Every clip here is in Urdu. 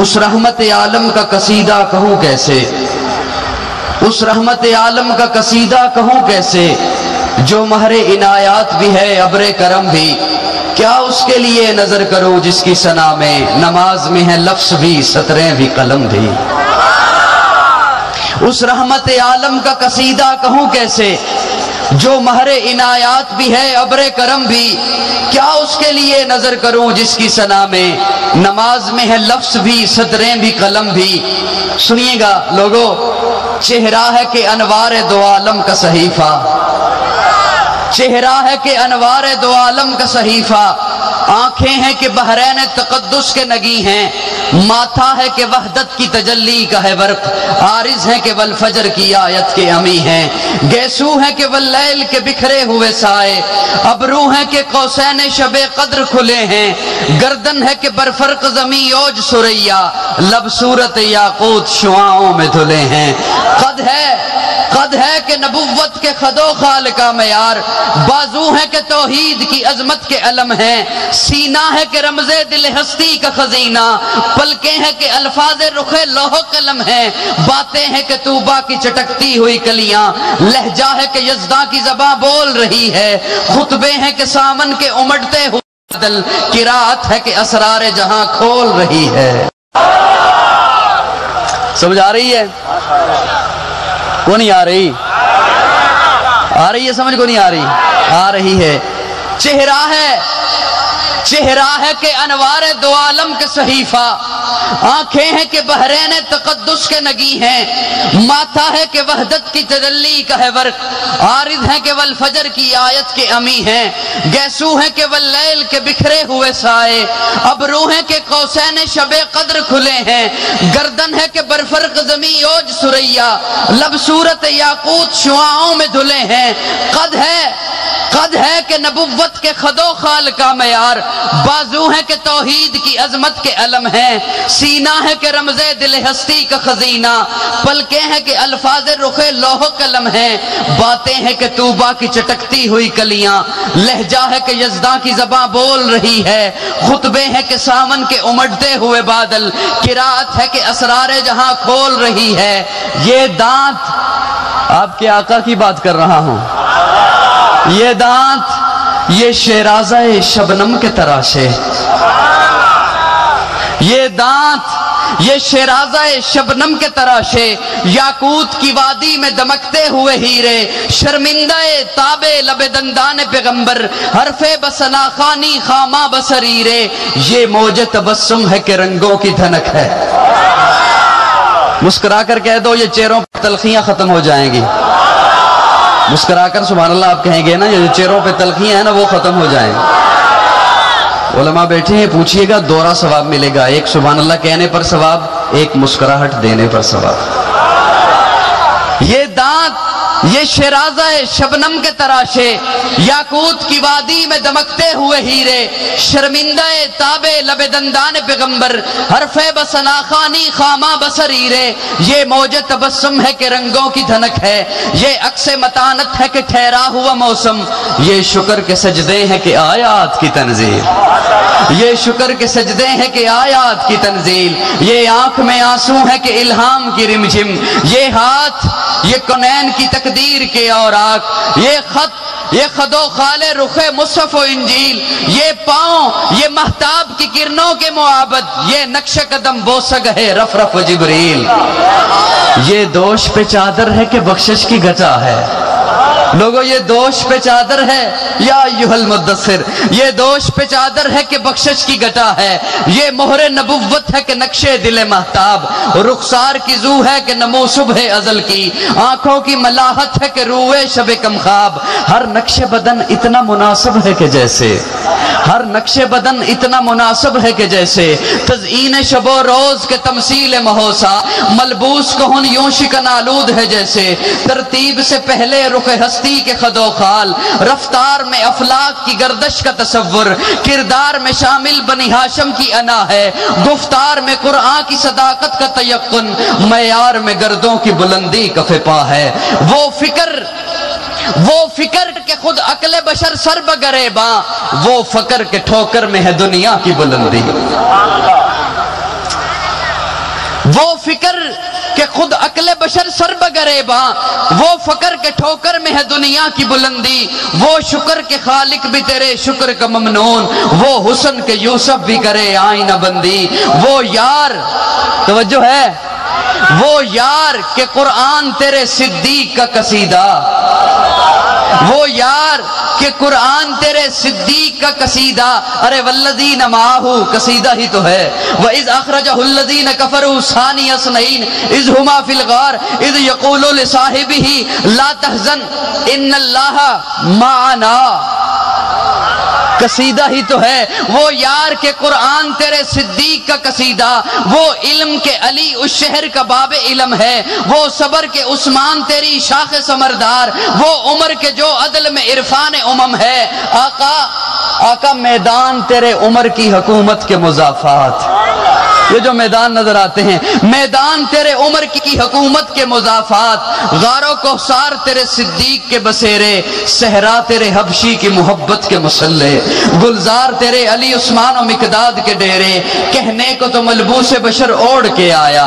اس رحمت عالم کا قصیدہ کہوں کیسے، اس رحمت عالم کا قصیدہ کہوں کیسے، جو مہر عنایات بھی ہے ابر کرم بھی، کیا اس کے لیے نظر کرو جس کی ثنا میں نماز میں ہے لفظ بھی سطریں بھی قلم بھی۔ اس رحمت عالم کا قصیدہ کہوں کیسے، جو مہر عنایات بھی ہے ابر کرم بھی، کیا اس کے لیے نظر کروں جس کی ثنا میں نماز میں ہے لفظ بھی سطریں بھی قلم بھی۔ سنیے گا لوگو، چہرہ ہے کہ انوار دو عالم کا صحیفہ، چہرہ ہے کہ انوار دو عالم کا صحیفہ، آنکھیں ہیں کہ بحرین تقدس کے نگی ہیں، ماتھا ہے کہ وحدت کی تجلی کا ہے برق، عارض ہے کہ والفجر کی آیت کے امی ہیں، گیسو ہے کہ واللیل کے بکھرے ہوئے سائے، ابرو ہے کہ قوسین شب قدر کھلے ہیں، گردن ہے کہ برفرق زمیں اوج سریا، لب صورت یاقوت شعاعوں میں دھلے ہیں، قد ہے کہ نبوت کے خد و خال کا معیار، بازو ہے کہ توحید کی عظمت کے علم ہیں، سینہ ہے کہ رمز دل ہستی کا خزینہ، پلکیں ہیں کہ الفاظ رخ لوح قلم ہیں، باتیں ہیں کہ طوبہ کی چٹکتی ہوئی کلیاں، لہجہ ہے کہ یزداں کی زباں بول رہی ہے، خطبے ہیں کہ سامن کے امڑتے ہوئے بادل، قرات ہے کہ اسرار جہاں کھول رہی ہے۔ سمجھ آ رہی ہے؟ کو نہیں آ رہی؟ آ رہی ہے سمجھ؟ کو نہیں آ رہی؟ آ رہی ہے۔ چہرہ ہے کہ انوار دو عالم کے صحیفہ، آنکھیں ہیں کہ بحرین تقدس کے نگی ہیں، ماتھا ہے کہ وحدت کی تجلی کا ہے برق، عارض ہے کہ والفجر کی آیت کے امی ہیں، گیسو ہے کہ واللیل کے بکھرے ہوئے سائے، ابرو ہے کہ قوسین شب قدر کھلے ہیں، گردن ہے کہ برفرق زمیں اوج سریا، لب صورت یاقوت شعاعوں میں دھلے ہیں، قد ہے کہ نبوت کے خد و خال کا معیار، بازو ہے کہ توحید کی عظمت کے علم ہیں، سینہ ہے کہ رمز دل ہستی کا خزینہ، پلکیں ہیں کہ الفاظ رخ لوح قلم ہیں، باتیں ہیں کہ طوبہ کی چٹکتی ہوئی کلیاں، لہجہ ہے کہ یزداں کی زباں بول رہی ہے، خطبے ہیں کہ سامن کے امڑتے ہوئے بادل، قرات ہے کہ اسرار جہاں کھول رہی ہے۔ یہ دانت، آپ کے آقا کی بات کر رہا ہوں، یہ دانت یہ شیرازہ شبنم کے تراشے، یہ دانت یہ شیرازہ شبنم کے تراشے، یاقوت کی وادی میں دمکتے ہوئے ہیرے، شرمندہ تابے لب دندان پیغمبر، حرف بسنا خانی خامہ بسریرے، یہ موج تبسم ہے کہ رنگوں کی دھنک ہے۔ مسکرا کر کہہ دو، یہ چہروں پر تلخیاں ختم ہو جائیں گی۔ مسکرا کر سبحان اللہ آپ کہیں گے نا، یہ جو چہروں پہ تلخیاں ہیں نا وہ ختم ہو جائیں۔ علماء بیٹھے ہیں، پوچھئے گا، دورہ ثواب ملے گا، ایک سبحان اللہ کہنے پر ثواب، ایک مسکراہٹ دینے پر ثواب۔ یہ دانت یہ شیرازہ شبنم کے تراشے، یاقوت کی وادی میں دمکتے ہوئے ہیرے، شرمندہ تابے لب دندان پیغمبر، حرف بسنا خانی خامہ بسریرے، یہ موج تبسم ہے کہ رنگوں کی دھنک ہے، یہ عکس متانت ہے کہ ٹھہرا ہوا موسم، یہ شکر کے سجدے ہیں کہ آیات کی تنزیل، یہ شکر کے سجدے ہیں کہ آیات کی تنزیل، یہ آنکھ میں آنسو ہے کہ الہام کی رمجھم، یہ ہاتھ یہ کنین کی تقدیر کے اوراق، یہ خط یہ خد و خال رخ مصحف و انجیل، یہ پاؤں یہ مہتاب کی کرنوں کے معابد، یہ نقش قدم بوسگ ہے رف رف جبریل، یہ دوش پہ چادر ہے کہ بخشش کی گٹا ہے۔ لوگو یہ دوش پہ چادر ہے، یا ایھا المدثر، یہ دوش پہ چادر ہے کہ بخشش کی گٹا ہے، یہ مہر نبوت ہے کہ نقش دل مہتاب، رخسار کی زو ہے کہ نمو صبح ازل کی، آنکھوں کی ملاحت ہے کہ روئے شب کم خواب، ہر نقش بدن اتنا مناسب ہے کہ جیسے، ہر نقش بدن اتنا مناسب ہے کہ جیسے، تزئین شب و روز کے تمثیل مہوسا، ملبوس کہن یوں شکن آلود ہے جیسے، ترتیب سے پہلے رخ ہستی کے خد و خال، رفتار میں افلاک کی گردش کا تصور، کردار میں شامل بنی ہاشم کی انا ہے، گفتار میں قرآن کی صداقت کا تیقن، معیار میں گردوں کی بلندی کا فپا ہے، وہ فکر کہ خود عقل بشر سر بگریباں، وہ فکر کے ٹھوکر میں ہے دنیا کی بلندی۔ بشر سر بگریباں، وہ فقر کے ٹھوکر میں ہے دنیا کی بلندی، وہ شکر کے خالق بھی تیرے شکر کا ممنون، وہ حسن کے یوسف بھی کرے آئینہ بندی، وہ یار، توجہ ہے، وہ یار کہ قرآن تیرے صدیق کا قصیدہ، وہ یار کہ قرآن تیرے صدیق کا قصیدہ، ارے والذین معاہ قصیدہ ہی تو ہے، وَإِذْ أَخْرَجَهُ الَّذِينَ كَفَرُوا ثَانِيَ اثْنَيْنِ إِذْ هُمَا فِي الْغَارِ إِذْ يَقُولُ لِصَاحِبِهِ لَا تَحْزَنْ إِنَّ اللَّهَ مَعَنَا، قصیدہ ہی تو ہے، وہ یار کہ قرآن تیرے صدیق کا قصیدہ، وہ علم کے علی اس شہر کا باب علم ہے، وہ صبر کے عثمان تیری شاخ سمردار، وہ عمر کے جو عدل میں عرفان امم ہے، آقا میدان تیرے عمر کی حکومت کے مضافات، یہ جو میدان نظر آتے ہیں، میدان تیرے عمر کی حکومت کے مضافات، غار و کوثر تیرے صدیق کے بسیرے، صحرا تیرے حبشی کی محبت کے مسلح، گلزار تیرے علی عثمان و مقداد کے ڈیرے، کہنے کو تو ملبوس بشر اوڑھ کے آیا،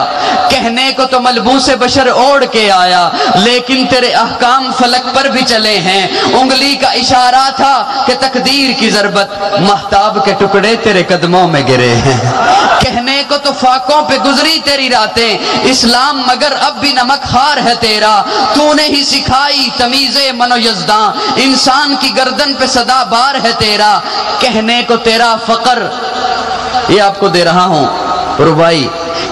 کہنے کو تو ملبوس بشر اوڑھ کے آیا، لیکن تیرے احکام فلک پر بھی چلے ہیں، انگلی کا اشارہ تھا کہ تقدیر کی ضربت، مہتاب کے ٹکڑے تیرے قدموں میں گرے ہیں، کہنے کو تو فاقوں پہ گزری تیری راتیں، اسلام مگر اب بھی نمک خار ہے تیرا، تو نے ہی سکھائی تمیز من و یزداں، انسان کی گردن پہ صدا بار ہے تیرا، کہنے کو تیرا فقر، یہ آپ کو دے رہا ہوں ربائی،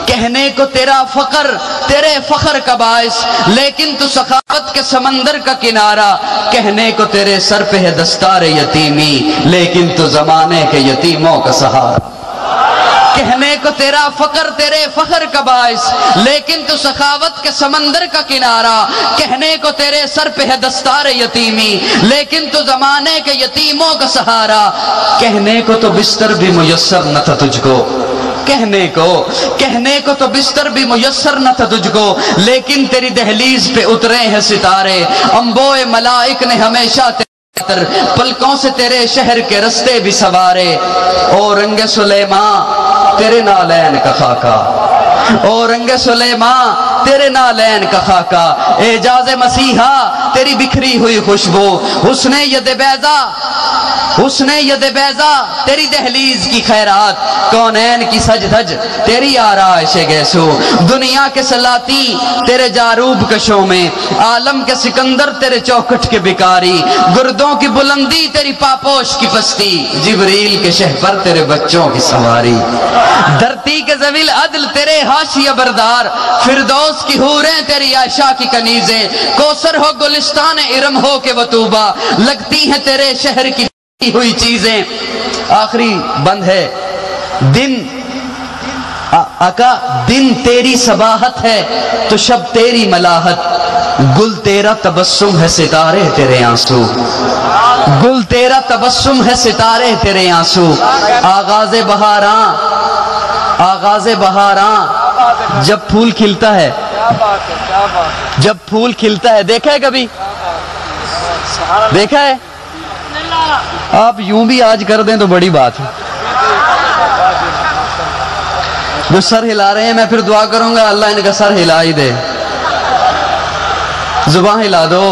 کہنے کو تیرا فقر تیرے فخر کا باعث، لیکن تو سخاوت کے سمندر کا کنارہ، کہنے کو تیرے سر پہ ہے دستار یتیمی، لیکن تو زمانے کے یتیموں کا سہارا، کہنے کو تیرا فقر تیرے فخر کا باعث، لیکن تو سخاوت کے سمندر کا کنارہ، کہنے کو تیرے سر پہ ہے دستار یتیمی، لیکن تو زمانے کے یتیموں کا سہارا، کہنے کو تو بستر بھی میسر نہ تھا تجھ کو، کہنے کو تو بستر بھی میسر نہ تھا تجھ کو، لیکن تیری دہلیز پہ اترے ہیں ستارے، انبوئے ملائک نے ہمیشہ پلکوں سے تیرے شہر کے رستے بھی سوارے، او رنگ سلیمان تیرے نالین کا خاکہ، او رنگ سلیمان تیرے نالین کا خاکہ، اعجاز مسیحا تیری بکھری ہوئی خوشبو، حسن ید بیضا، حسن ید بیضا تیری دہلیز کی خیرات، کونین کی سج دھج تیری آرائش گیسو، دنیا کے سلاطین تیرے جاروب کشوں میں، عالم کے سکندر تیرے چوکھٹ کے بکاری، گردوں کی بلندی تیری پاپوش کی پستی، جبریل کے شہ پر تیرے بچوں کی سواری، دھرتی کے ذویل عدل تیرے حاشیہ بردار، فردوس کی حوریں تیری عائشہ کی کنیزیں، کوثر ہو گلستان ارم ہو کے وطوبہ، لگتی ہیں تیرے شہر کی ہوئی چیزیں۔ آخری بند ہے، دن آقا دن تیری صباحت ہے تو شب تیری ملاحت، گل تیرا تبسم ہے ستارے تیرے آنسو، گل تیرا تبسم ہے ستارے تیرے آنسو، آغاز بہاراں، آغاز بہاراں جب پھول کھلتا ہے، جب پھول کھلتا ہے، دیکھا ہے کبھی؟ دیکھا ہے؟ آپ یوں بھی آج کر دیں تو بڑی بات ہے، جو سر ہلا رہے ہیں میں پھر دعا کروں گا اللہ ان کا سر ہلا ہی دے، زبان ہلا دو،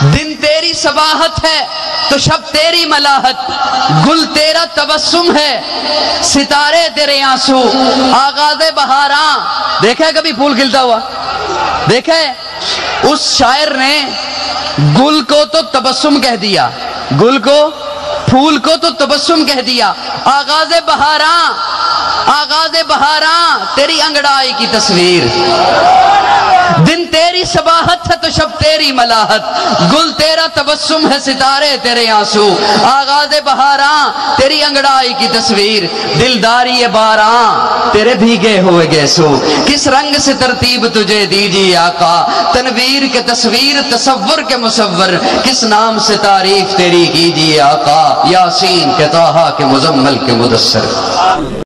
دن تیری صباحت ہے تو شب تیری ملاحت، گل تیرا تبسم ہے ستارے تیرے آنسو، آغاز بہاراں، دیکھا ہے کبھی پھول کھلتا ہوا؟ دیکھا ہے؟ اس شاعر نے گل کو تو تبسم کہہ دیا، گل کو پھول کو تو تبسم کہہ دیا، آغاز بہاراں، آغاز بہاراں تیری انگڑائی کی تصویر، دن تیری صباحت ہے تو شب تیری ملاحت، گل تیرا تبسم ہے ستارے تیرے آنسو، آغاز بہاراں تیری انگڑائی کی تصویر، دلداری باراں تیرے بھیگے ہوئے گیسو، کس رنگ سے ترتیب تجھے دیجیے آقا، تنویر کے تصویر تصور کے مصور، کس نام سے تعریف تیری کیجیے آقا، یاسین کے طٰہٰ کے مزمل کے مدثر۔